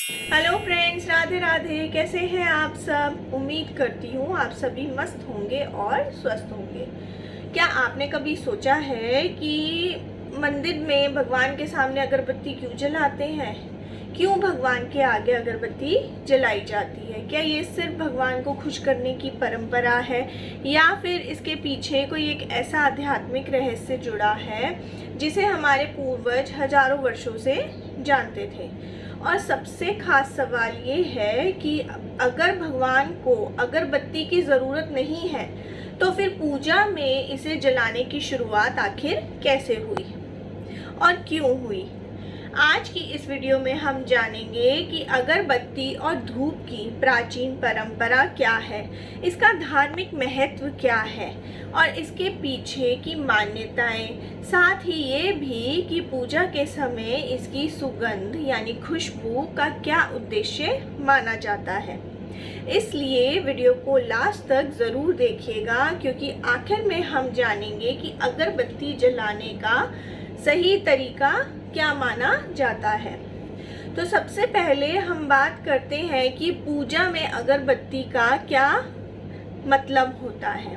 Hello friends, Radhe Radhe. कैसे हैं आप सब? उम्मीद करती हूँ आप सभी मस्त होंगे और स्वस्थ होंगे। क्या आपने कभी सोचा है कि मंदिर में भगवान के सामने अगरबत्ती क्यों जलाते हैं? क्यों भगवान के आगे अगरबत्ती जलाई जाती है? क्या ये सिर्फ भगवान को खुश करने की परंपरा है या फिर इसके पीछे कोई एक ऐसा आध्यात्मिक रहस्य जुड़ा है जिसे हमारे पूर्वज हजारों वर्षों से जानते थे? और सबसे खास सवाल ये है कि अगर भगवान को अगरबत्ती की ज़रूरत नहीं है तो फिर पूजा में इसे जलाने की शुरुआत आखिर कैसे हुई और क्यों हुई? आज की इस वीडियो में हम जानेंगे कि अगरबत्ती और धूप की प्राचीन परंपरा क्या है, इसका धार्मिक महत्व क्या है और इसके पीछे की मान्यताएं, साथ ही ये भी कि पूजा के समय इसकी सुगंध यानी खुशबू का क्या उद्देश्य माना जाता है। इसलिए वीडियो को लास्ट तक ज़रूर देखिएगा, क्योंकि आखिर में हम जानेंगे कि अगरबत्ती जलाने का सही तरीका क्या माना जाता है। तो सबसे पहले हम बात करते हैं कि पूजा में अगरबत्ती का क्या मतलब होता है।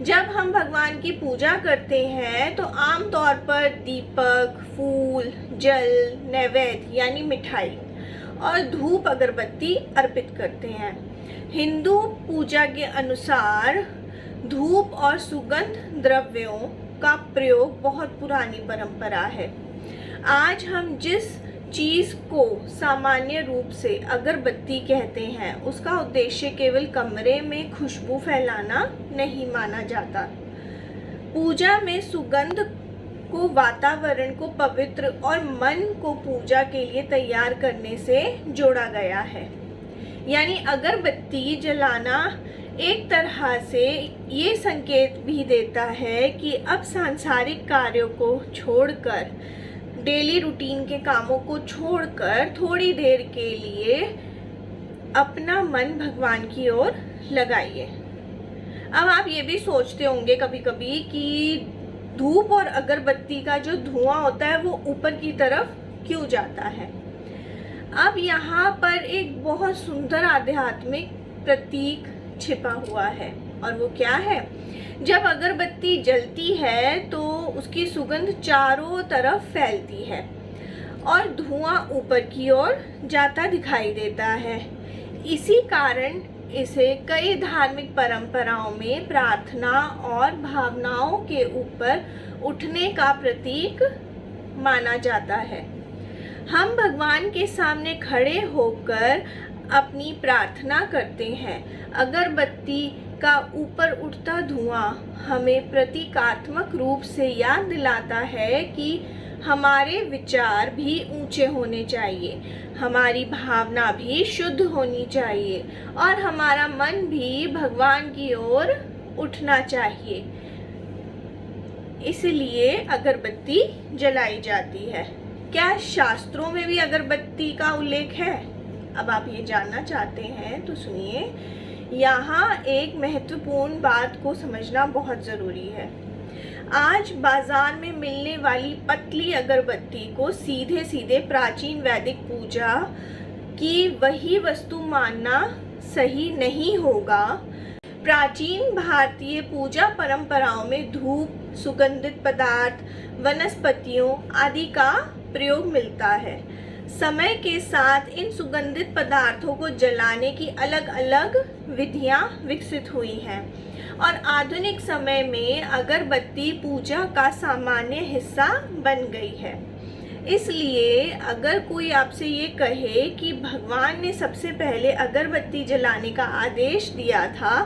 जब हम भगवान की पूजा करते हैं तो आमतौर पर दीपक, फूल, जल, नैवेद्य यानी मिठाई और धूप अगरबत्ती अर्पित करते हैं। हिंदू पूजा के अनुसार धूप और सुगंध द्रव्यों का प्रयोग बहुत पुरानी परंपरा है। आज हम जिस चीज़ को सामान्य रूप से अगरबत्ती कहते हैं उसका उद्देश्य केवल कमरे में खुशबू फैलाना नहीं माना जाता। पूजा में सुगंध को वातावरण को पवित्र और मन को पूजा के लिए तैयार करने से जोड़ा गया है। यानी अगरबत्ती जलाना एक तरह से ये संकेत भी देता है कि अब सांसारिक कार्यों को छोड़कर, डेली रूटीन के कामों को छोड़कर थोड़ी देर के लिए अपना मन भगवान की ओर लगाइए। अब आप ये भी सोचते होंगे कभी कभी कि धूप और अगरबत्ती का जो धुआं होता है वो ऊपर की तरफ क्यों जाता है? अब यहाँ पर एक बहुत सुंदर आध्यात्मिक प्रतीक छिपा हुआ है, और वो क्या है? जब अगरबत्ती जलती है तो उसकी सुगंध चारों तरफ फैलती है और धुआं ऊपर की ओर जाता दिखाई देता है। इसी कारण इसे कई धार्मिक परंपराओं में प्रार्थना और भावनाओं के ऊपर उठने का प्रतीक माना जाता है। हम भगवान के सामने खड़े होकर अपनी प्रार्थना करते हैं। अगरबत्ती का ऊपर उठता धुआं हमें प्रतीकात्मक रूप से याद दिलाता है कि हमारे विचार भी ऊंचे होने चाहिए, हमारी भावना भी शुद्ध होनी चाहिए और हमारा मन भी भगवान की ओर उठना चाहिए। इसलिए अगरबत्ती जलाई जाती है। क्या शास्त्रों में भी अगरबत्ती का उल्लेख है? अब आप ये जानना चाहते हैं तो सुनिए। यहाँ एक महत्वपूर्ण बात को समझना बहुत ज़रूरी है। आज बाजार में मिलने वाली पतली अगरबत्ती को सीधे सीधे प्राचीन वैदिक पूजा की वही वस्तु मानना सही नहीं होगा। प्राचीन भारतीय पूजा परंपराओं में धूप, सुगंधित पदार्थ, वनस्पतियों आदि का प्रयोग मिलता है। समय के साथ इन सुगंधित पदार्थों को जलाने की अलग अलग विधियां विकसित हुई हैं और आधुनिक समय में अगरबत्ती पूजा का सामान्य हिस्सा बन गई है। इसलिए अगर कोई आपसे ये कहे कि भगवान ने सबसे पहले अगरबत्ती जलाने का आदेश दिया था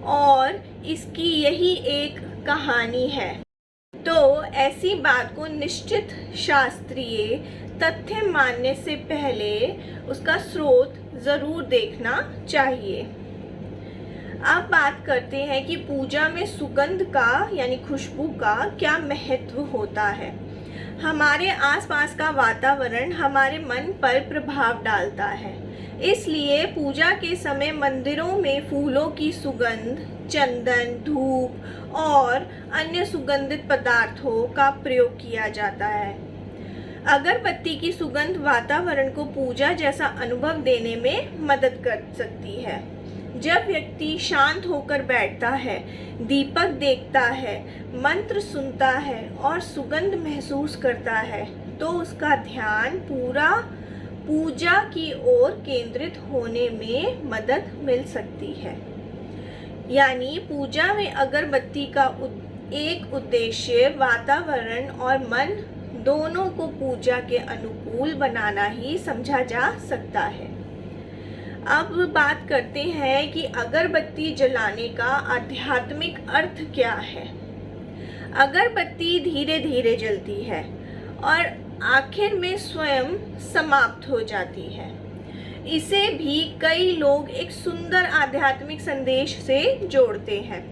और इसकी यही एक कहानी है, तो ऐसी बात को निश्चित शास्त्रीय तथ्य मानने से पहले उसका स्रोत ज़रूर देखना चाहिए। अब बात करते हैं कि पूजा में सुगंध का यानी खुशबू का क्या महत्व होता है। हमारे आसपास का वातावरण हमारे मन पर प्रभाव डालता है। इसलिए पूजा के समय मंदिरों में फूलों की सुगंध, चंदन, धूप और अन्य सुगंधित पदार्थों का प्रयोग किया जाता है। अगरबत्ती की सुगंध वातावरण को पूजा जैसा अनुभव देने में मदद कर सकती है। जब व्यक्ति शांत होकर बैठता है, दीपक देखता है, मंत्र सुनता है और सुगंध महसूस करता है, तो उसका ध्यान पूरा पूजा की ओर केंद्रित होने में मदद मिल सकती है। यानी पूजा में अगरबत्ती का एक उद्देश्य वातावरण और मन दोनों को पूजा के अनुकूल बनाना ही समझा जा सकता है। अब बात करते हैं कि अगरबत्ती जलाने का आध्यात्मिक अर्थ क्या है। अगरबत्ती धीरे धीरे जलती है और आखिर में स्वयं समाप्त हो जाती है। इसे भी कई लोग एक सुंदर आध्यात्मिक संदेश से जोड़ते हैं।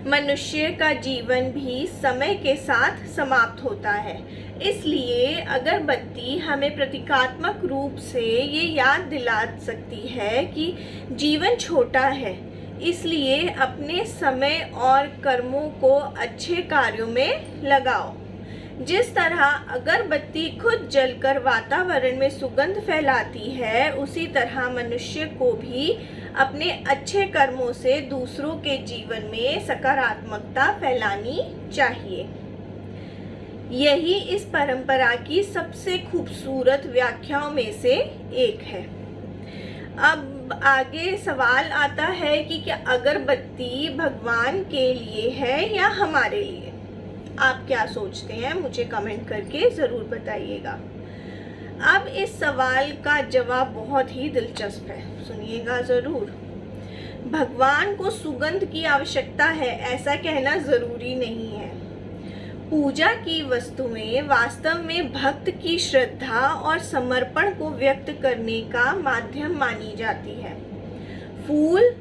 मनुष्य का जीवन भी समय के साथ समाप्त होता है, इसलिए अगरबत्ती हमें प्रतीकात्मक रूप से ये याद दिला सकती है कि जीवन छोटा है, इसलिए अपने समय और कर्मों को अच्छे कार्यों में लगाओ। जिस तरह अगरबत्ती खुद जलकर वातावरण में सुगंध फैलाती है, उसी तरह मनुष्य को भी अपने अच्छे कर्मों से दूसरों के जीवन में सकारात्मकता फैलानी चाहिए। यही इस परंपरा की सबसे खूबसूरत व्याख्याओं में से एक है। अब आगे सवाल आता है कि क्या अगरबत्ती भगवान के लिए है या हमारे लिए? आप क्या सोचते हैं, मुझे कमेंट करके ज़रूर बताइएगा। अब इस सवाल का जवाब बहुत ही दिलचस्प है, सुनिएगा ज़रूर। भगवान को सुगंध की आवश्यकता है ऐसा कहना ज़रूरी नहीं है। पूजा की वस्तुएं वास्तव में भक्त की श्रद्धा और समर्पण को व्यक्त करने का माध्यम मानी जाती है। फूल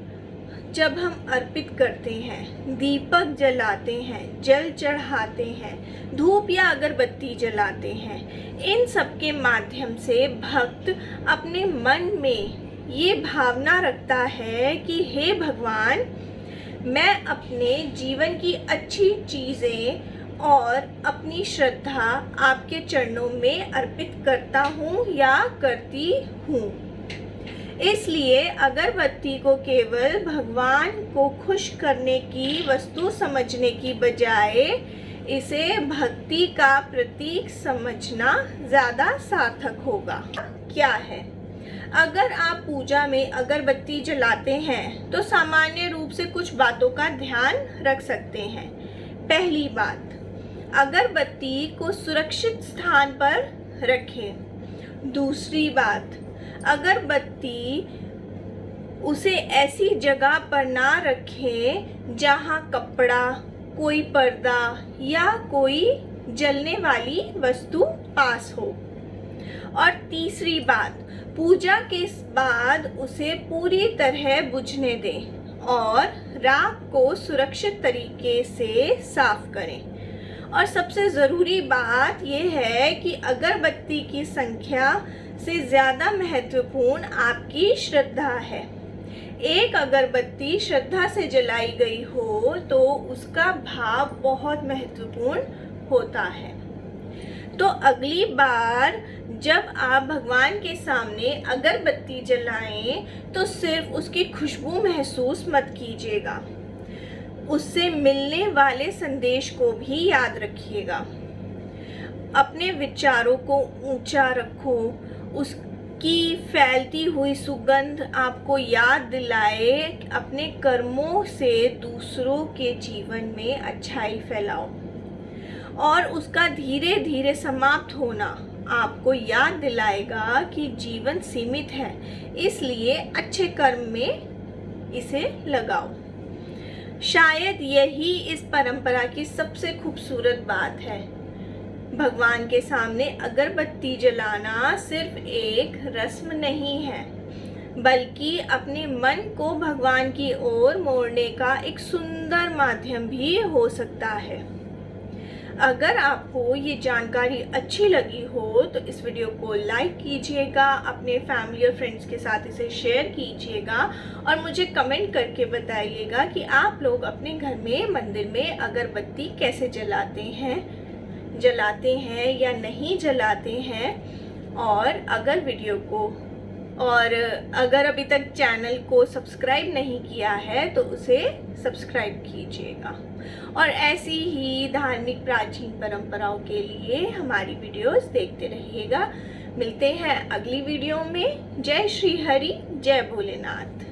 जब हम अर्पित करते हैं, दीपक जलाते हैं, जल चढ़ाते हैं, धूप या अगरबत्ती जलाते हैं, इन सब के माध्यम से भक्त अपने मन में ये भावना रखता है कि हे भगवान, मैं अपने जीवन की अच्छी चीज़ें और अपनी श्रद्धा आपके चरणों में अर्पित करता हूँ या करती हूँ। इसलिए अगरबत्ती को केवल भगवान को खुश करने की वस्तु समझने की बजाय इसे भक्ति का प्रतीक समझना ज़्यादा सार्थक होगा। क्या है? अगर आप पूजा में अगरबत्ती जलाते हैं तो सामान्य रूप से कुछ बातों का ध्यान रख सकते हैं। पहली बात, अगरबत्ती को सुरक्षित स्थान पर रखें। दूसरी बात, अगरबत्ती उसे ऐसी जगह पर ना रखें जहां कपड़ा, कोई पर्दा या कोई जलने वाली वस्तु पास हो। और तीसरी बात, पूजा के बाद उसे पूरी तरह बुझने दें और राख को सुरक्षित तरीके से साफ करें। और सबसे ज़रूरी बात यह है कि अगरबत्ती की संख्या से ज़्यादा महत्वपूर्ण आपकी श्रद्धा है। एक अगरबत्ती श्रद्धा से जलाई गई हो तो उसका भाव बहुत महत्वपूर्ण होता है। तो अगली बार जब आप भगवान के सामने अगरबत्ती जलाएं तो सिर्फ उसकी खुशबू महसूस मत कीजिएगा, उससे मिलने वाले संदेश को भी याद रखिएगा। अपने विचारों को ऊंचा रखो, उसकी फैलती हुई सुगंध आपको याद दिलाए अपने कर्मों से दूसरों के जीवन में अच्छाई फैलाओ। और उसका धीरे धीरे समाप्त होना आपको याद दिलाएगा कि जीवन सीमित है, इसलिए अच्छे कर्म में इसे लगाओ। शायद यही इस परंपरा की सबसे खूबसूरत बात है। भगवान के सामने अगरबत्ती जलाना सिर्फ एक रस्म नहीं है, बल्कि अपने मन को भगवान की ओर मोड़ने का एक सुंदर माध्यम भी हो सकता है। अगर आपको ये जानकारी अच्छी लगी हो तो इस वीडियो को लाइक कीजिएगा, अपने फैमिली और फ्रेंड्स के साथ इसे शेयर कीजिएगा और मुझे कमेंट करके बताइएगा कि आप लोग अपने घर में मंदिर में अगरबत्ती कैसे जलाते हैं। जलाते हैं या नहीं जलाते हैं, और अगर अभी तक चैनल को सब्सक्राइब नहीं किया है तो उसे सब्सक्राइब कीजिएगा। और ऐसी ही धार्मिक प्राचीन परंपराओं के लिए हमारी वीडियोस देखते रहिएगा। मिलते हैं अगली वीडियो में। जय श्री हरि, जय भोलेनाथ।